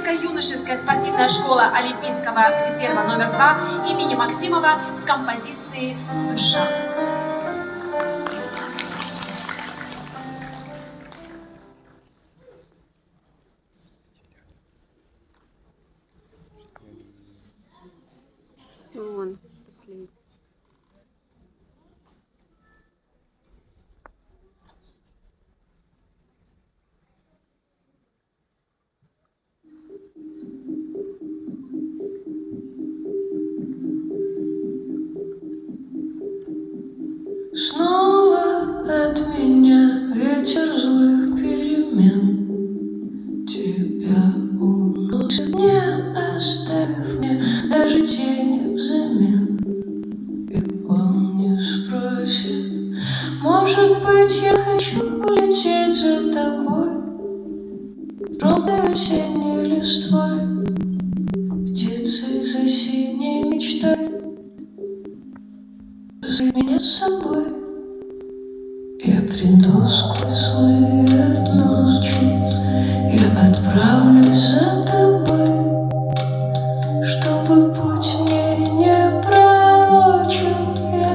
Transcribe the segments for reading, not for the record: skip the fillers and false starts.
детская юношеская спортивная школа Олимпийского резерва номер 2 имени Максимова с композицией «Душа». Вон, последний. Снова от меня ветер злых перемен тебя уносит, не оставив мне даже тени взамен. И он не спросит, может быть, я хочу улететь за тобой, желтой осенней листвой, птицей за синей мечтой. Позови меня с собой, я приду сквозь злые ночи, я отправлюсь за тобой, чтобы путь мне не пророчил. Я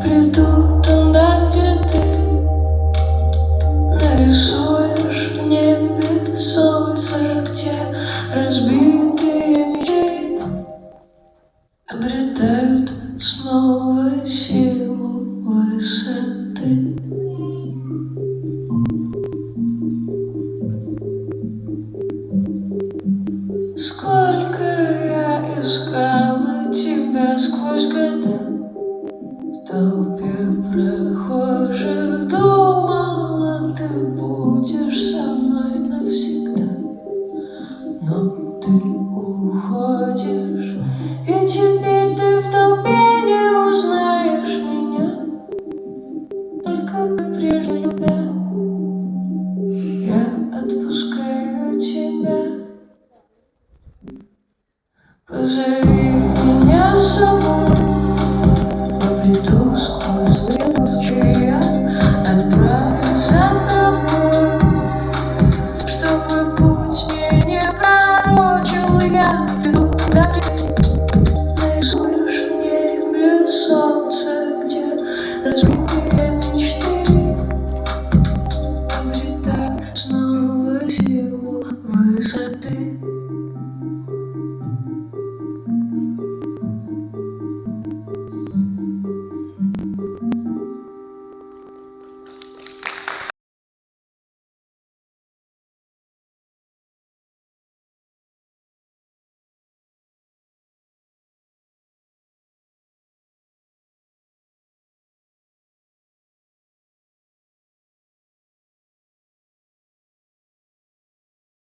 приду туда, где ты нарисуешь в небе солнце, где разбитые мечты обретают снова силу высоты. Сколько я искала тебя сквозь года, в толпе прохожих думала, ты будешь со мной навсегда. Но ты уходишь, и теперь ты в толпе не узнаешь меня, только как прежде любя. Я отпускаю тебя. Позови меня с собой, я приду сквозь злые ночи, я отправлюсь за тобой, чтобы путь мне не пророчил. Я приду туда, где нарисуешь в небе солнце, где разбитые мечты обретают снова силу высоты.